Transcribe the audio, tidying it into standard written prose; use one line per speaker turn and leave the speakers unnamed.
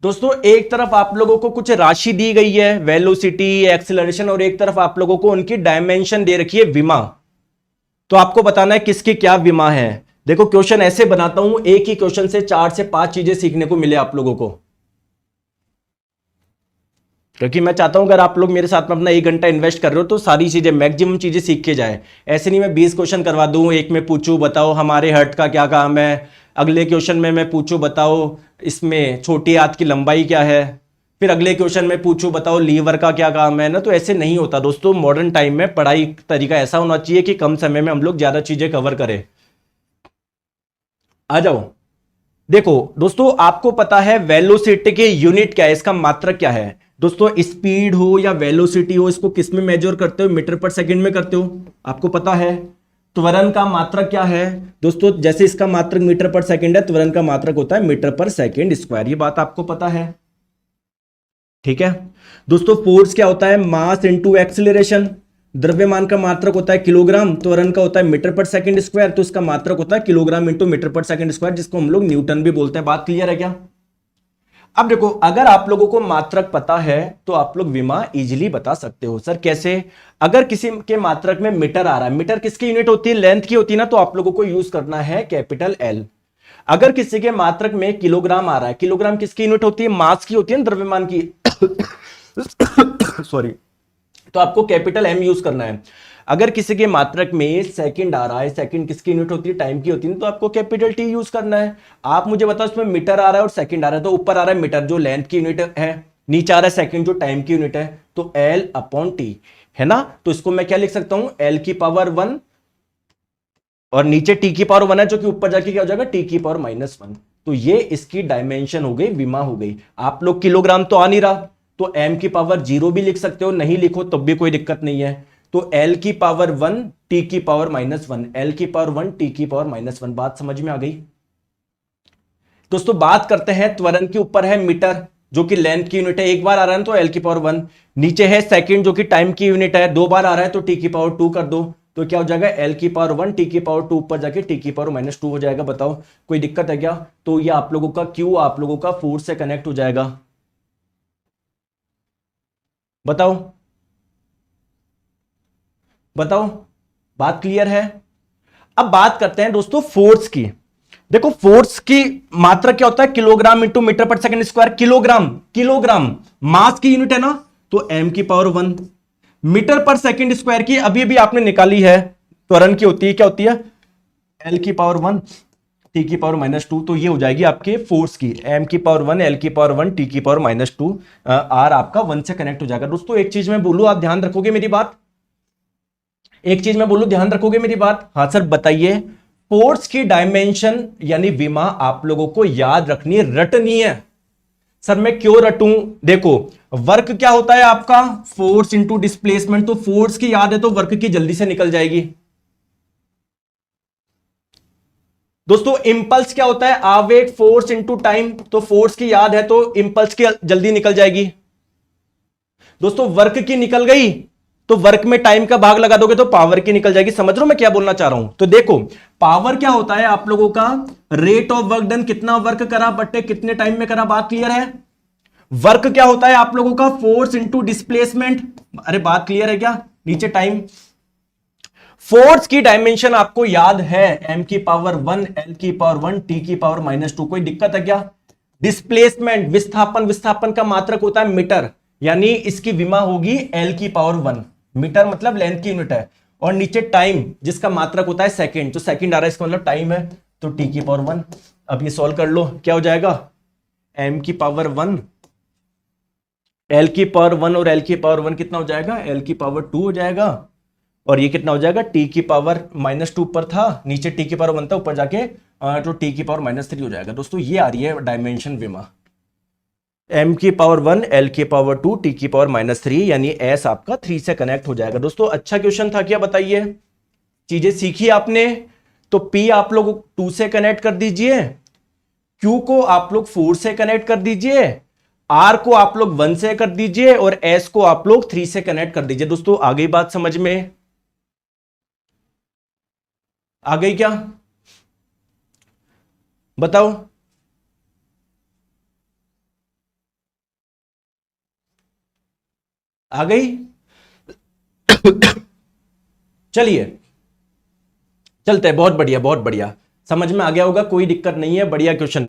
दोस्तों एक तरफ आप लोगों को कुछ राशि दी गई है, वेलोसिटी, एक्सेलरेशन, और एक तरफ आप लोगों को उनकी डायमेंशन दे रखी है, विमा। तो आपको बताना है किसकी क्या विमा है। देखो क्वेश्चन ऐसे बनाता हूं, एक ही क्वेश्चन से 4 से 5 चीजें सीखने को मिले आप लोगों को, क्योंकि मैं चाहता हूं अगर आप लोग मेरे साथ में अपना 1 घंटा इन्वेस्ट कर रहे हो तो सारी चीजें, मैक्सिमम चीजें सीख के जाए। ऐसे नहीं मैं 20 क्वेश्चन करवा दूं, एक में पूछूं बताओ हमारे हर्ट का क्या काम है, अगले क्वेश्चन में मैं पूछूं बताओ इसमें छोटी हाथ की लंबाई क्या है, फिर अगले क्वेश्चन में पूछूं बताओ लीवर का क्या काम है ना। तो ऐसे नहीं होता दोस्तों, मॉडर्न टाइम में पढ़ाई तरीका ऐसा होना चाहिए कि कम समय में हम लोग ज्यादा चीजें कवर करें। आ जाओ। देखो दोस्तों, आपको पता है वेलोसिटी के यूनिट क्या है, इसका मात्रक क्या है। दोस्तों स्पीड हो या वेलोसिटी हो, इसको किस में मेजर करते हो, मीटर पर सेकंड में करते हो, आपको पता है। त्वरण का मात्रक क्या है दोस्तों, जैसे इसका मात्रक मीटर पर सेकंड है, त्वरण का मात्रक होता है मीटर पर सेकंड स्क्वायर, ये बात आपको पता है। ठीक है दोस्तों, फोर्स क्या होता है, मास इंटू एक्सिलरेशन। द्रव्यमान का मात्रक होता है किलोग्राम, त्वरण का होता है मीटर पर सेकंड स्क्वायर, तो इसका मात्रक होता है किलोग्राम इंटू मीटर पर सेकंड स्क्वायर, जिसको हम लोग न्यूटन भी बोलते हैं। बात क्लियर है क्या। अब देखो, अगर आप लोगों को मात्रक पता है तो आप लोग विमा इजीली बता सकते हो। सर कैसे, अगर किसी के मात्रक में मीटर आ रहा है, मीटर किसकी यूनिट होती है, लेंथ की होती है ना, तो आप लोगों को यूज करना है कैपिटल एल। अगर किसी के मात्रक में किलोग्राम आ रहा है, किलोग्राम किसकी यूनिट होती है, मास की होती है ना, द्रव्यमान की। सॉरी। तो आपको कैपिटल एम यूज करना है। अगर किसी के मात्रक में सेकंड आ रहा है, सेकंड किसकी यूनिट होती है, टाइम की होती है, तो आपको कैपिटल टी यूज करना है। आप मुझे बताओ, इसमें मीटर आ रहा है और सेकंड आ रहा है, तो ऊपर आ रहा है मीटर जो लेंथ की यूनिट है, नीचे आ रहा है सेकंड जो टाइम की यूनिट है, तो एल अपॉन टी है ना। तो इसको मैं क्या लिख सकता हूं, एल की पावर 1, और नीचे टी की पावर 1 है, जो कि ऊपर जाके क्या हो जाएगा, टी की पावर -1। तो ये इसकी डायमेंशन हो गई, विमा हो गई। आप लोग किलोग्राम तो आ नहीं रहा, तो एम की पावर 0 भी लिख सकते हो, नहीं लिखो तब भी कोई दिक्कत नहीं है। तो एल की पावर 1 टी की पावर -1, एल की पावर 1 टी की पावर -1। बात समझ में आ गई। दोस्तों बात करते हैं त्वरण के ऊपर, है मीटर जो कि लेंथ की यूनिट है, एक बार आ रहा है तो एल की पावर 1, नीचे है सेकंड जो कि टाइम की यूनिट है, 2 बार आ रहा है तो टी की पावर 2 कर दो, तो क्या हो जाएगा, एल की पावर 1 टी की पावर 2 ऊपर जाके टी की पावर -2 हो जाएगा। बताओ कोई दिक्कत है क्या। तो ये आप लोगों का क्यू, आप लोगों का फोर्स से कनेक्ट हो जाएगा। बताओ बताओ, बात क्लियर है। अब बात करते हैं दोस्तों फोर्स की। देखो फोर्स की मात्रा क्या होता है, किलोग्राम इंटू मीटर पर second square, kilogram, kilogram mass की यूनिट है ना, तो एम की पावर 1। मीटर पर सेकंड स्क्वायर की अभी अभी आपने निकाली है, त्वरण की होती है, क्या होती है, एल की पावर 1 टी की पावर -2, तो ये हो जाएगी आपके फोर्स की, एम की पावर 1 एल की पावर 1 टी की पावर -2, आर आपका 1 से कनेक्ट हो जाएगा। दोस्तों एक चीज मैं बोलूं, आप ध्यान रखोगे मेरी बात, एक चीज मैं बोलूं ध्यान रखोगे मेरी बात। हाँ सर बताइए। फोर्स की डायमेंशन यानी विमा आप लोगों को याद रखनी है, रटनी है। सर मैं क्यों रटूं, देखो वर्क क्या होता है आपका, फोर्स इंटू डिस्प्लेसमेंट, तो फोर्स की याद है तो वर्क की जल्दी से निकल जाएगी। दोस्तों इंपल्स क्या होता है, आवेग, फोर्स इंटू टाइम, तो फोर्स की याद है तो इंपल्स की जल्दी निकल जाएगी। दोस्तों वर्क की निकल गई तो वर्क में टाइम का भाग लगा दोगे तो पावर की निकल जाएगी। समझ रहे हो मैं क्या बोलना चाह रहा हूं। तो देखो पावर क्या होता है आप लोगों का, रेट ऑफ वर्क डन, कितना वर्क करा बट्टे कितने टाइम में करा, बात क्लियर है। वर्क क्या होता है आप लोगों का, फोर्स इंटू डिस्प्लेसमेंट, अरे बात क्लियर है क्या, नीचे टाइम। फोर्स की डायमेंशन आपको याद है, एम की पावर 1 एल की पावर 1 टी की पावर -2, कोई दिक्कत है क्या। डिस्प्लेसमेंट, विस्थापन, विस्थापन का मात्रक होता है मीटर, यानी इसकी विमा होगी एल की पावर 1, मीटर मतलब लेंथ की यूनिट है, और नीचे टाइम जिसका मात्रक होता है सेकंड, तो सेकंड आ रहा है इसका मतलब टाइम है, तो टी की पावर 1। अब ये सॉल्व कर लो, क्या हो जाएगा, एम की पावर 1 एल की पावर 1 और एल की पावर 1 कितना हो जाएगा, एल की पावर 2 हो जाएगा, और ये कितना हो जाएगा, टी की पावर -2 ऊपर था, नीचे टी की पावर 1 था, ऊपर जाके तो टी की पावर -3 हो जाएगा। दोस्तों ये आ रही है डायमेंशन विमा, एम की पावर 1 एल की पावर 2 टी की पावर -3, यानी एस आपका 3 से कनेक्ट हो जाएगा। दोस्तों अच्छा क्वेश्चन था क्या, बताइए। चीजें सीखी आपने, तो पी आप लोग 2 से कनेक्ट कर दीजिए, क्यू को आप लोग 4 से कनेक्ट कर दीजिए, आर को आप लोग 1 से कर दीजिए, और एस को आप लोग 3 से कनेक्ट कर दीजिए। दोस्तों आ गई बात समझ में, आ गई क्या, बताओ। आ गई? चलिए चलते हैं, बहुत बढ़िया बहुत बढ़िया, समझ में आ गया होगा, कोई दिक्कत नहीं है, बढ़िया क्वेश्चन।